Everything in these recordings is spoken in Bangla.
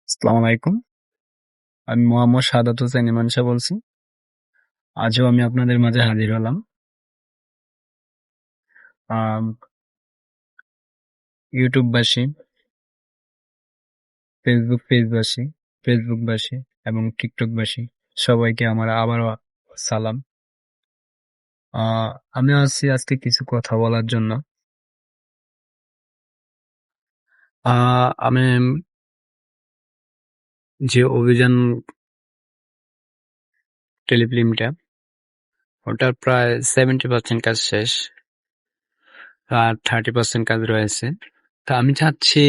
আসসালামু আলাইকুম। আমি মোহাম্মদ সাদাত হোসেন ইমান শাহ বলছি। আজও আমি আপনাদের মাঝে হাজির হলাম। আম, ইউটিউববাসী, পেজবাসী, ফেসবুকবাসী এবং টিকটকবাসী সবাইকে আমার আবারও সালাম। আহ, আমি আজকে কিছু কথা বলার জন্য। আমি যে অভিযান টেলিফিল্মটা, ওটার প্রায় 70% কাজ শেষ, আর 30% কাজ রয়েছে। তা আমি চাচ্ছি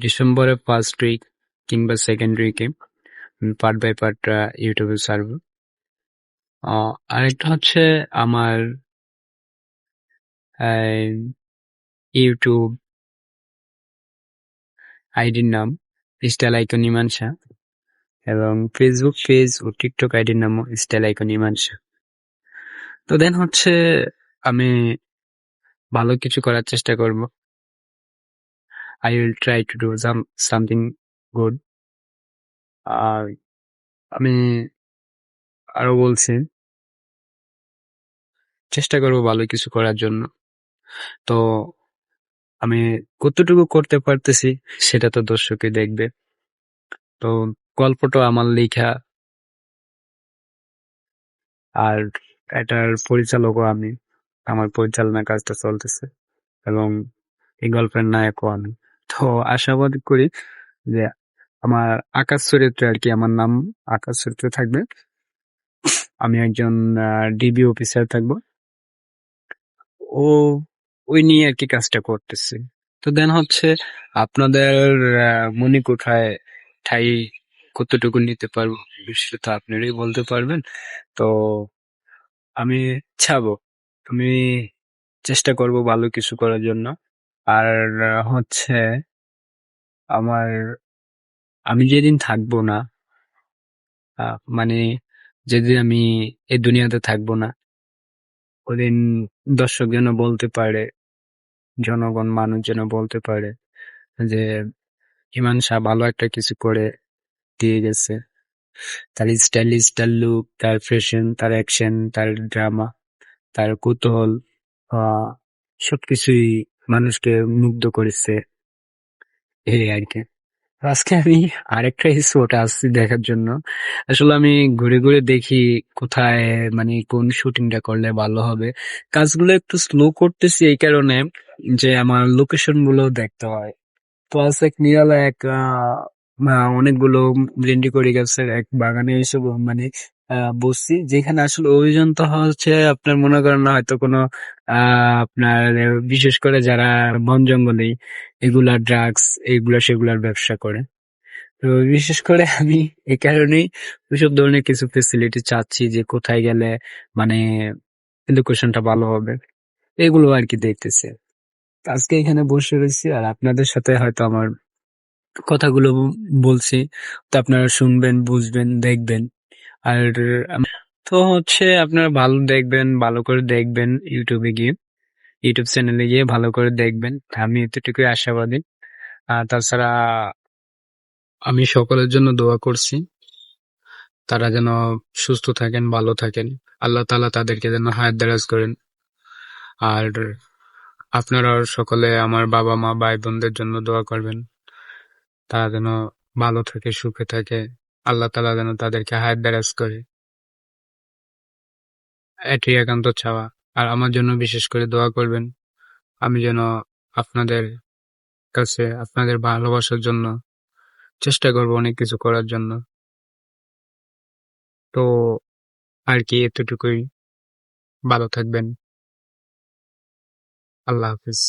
ডিসেম্বরের ফার্স্ট উইক কিংবা সেকেন্ড উইকে পার্ট বাই পার্ট ইউটিউবে ছাড়বো। আরেকটা হচ্ছে আমার ইউটিউব আইডির নাম স্টাইল আইকন ইমান শাহ, এবং ফেসবুক পেজ ও টিকটক আইডির নামও স্টাইল আইকন ইমান শাহ। তো দেন হচ্ছে আমি ভালো কিছু করার চেষ্টা করব। I will try to do something good. আর আমি আরো বলছি, চেষ্টা করব ভালো কিছু করার জন্য। তো আমি কতটুকু করতে পারতেছি সেটা তো দর্শকই দেখবে। তো গল্পটা আমার লেখা, আর এটার পরিচালকও আমি। আমার পরিচালনা কাজটা চলতেছে, এবং এই গল্পের নায়কও আমি। তো আশাবাদ করি যে আমার আকাশ চরিত্রে, আর কি আমার নাম আকাশ চরিত্রে থাকবে। আমি একজন ডিবি অফিসার থাকবো। ও ওই নিয়ে আর কি কাজটা করতেছি। তো দেন হচ্ছে আপনাদের মনে কোথায় ঠাই কতটুকু নিতে পারবো বিষয়টা তো আপনারাই বলতে পারবেন। তো আমি চাবো, আমি চেষ্টা করব ভালো কিছু করার জন্য। আর হচ্ছে আমার, আমি যেদিন থাকবো না, মানে যেদিন আমি এই দুনিয়াতে থাকবো না, ওদিন দর্শক যেন বলতে পারে, জনগণ মানুষ যেন বলতে পারে যে ইমান শাহ ভালো একটা কিছু করে দিয়ে গেছে। তার স্টাইলিশ, তার লুক, তার ফ্যাশন, তার অ্যাকশন, তার ড্রামা, তার কৌতূহল, আহ সবকিছুই মানুষকে মুগ্ধ করেছে, এই আর কি। আজকে আমি আরেকটা স্পটে আসছি দেখার জন্য। আসলে আমি ঘুরে ঘুরে দেখি কোথায়, মানে কোন শুটিংটা করলে ভালো হবে। কাজগুলো একটু স্লো করতেছি এই কারণে যে আমার লোকেশন গুলো দেখতে হয়। তো আজ এক নিরালা এক অনেকগুলো ব্লেন্ডি গাছের এক বাগানে এসে মানে বসছি, যেখানে আসলে অভিযান তো হচ্ছে আপনার মনে করেন না হয়তো কোনো আপনার বিশেষ করে যারা বন জঙ্গলে এগুলা ড্রাগস এগুলা সেগুলার ব্যবসা করে। তো বিশেষ করে আমি এই কারণেই ওইসব ধরনের কিছু ফেসিলিটি চাচ্ছি, যে কোথায় গেলে মানে লোকেশনটা ভালো হবে, এগুলো আর কি দেখতেছি। আজকে এখানে বসে রয়েছি আর আপনাদের সাথে হয়তো আমার কথাগুলো বলছি, তো আপনারা শুনবেন, বুঝবেন, দেখবেন। আর তো হচ্ছে আপনারা ভালো দেখবেন, ভালো করে দেখবেন, ইউটিউবে গিয়ে, ইউটিউব চ্যানেলে গিয়ে ভালো করে দেখবেন। আমি এতটুকুই আশাবাদী। আর তাছাড়া আমি সকলের জন্য দোয়া করছি, তারা যেন সুস্থ থাকেন, ভালো থাকেন। আল্লাহ তাআলা তাদেরকে যেন হায়াত দারাজ করেন। আর আপনারা সকলে আমার বাবা মা ভাই বোনদের জন্য দোয়া করবেন, তারা যেন ভালো থাকে, সুখে থাকে। আল্লাহ তাআলা যেন তাদেরকে হায়াত দারাজ করে, এটাই একান্ত চাওয়া। আর আমার জন্য বিশেষ করে দোয়া করবেন, আমি যেন আপনাদের কাছে আপনাদের ভালোবাসার জন্য চেষ্টা করবো অনেক কিছু করার জন্য। তো আর কি এতটুকুই। ভালো থাকবেন। আল্লাহ হাফিজ।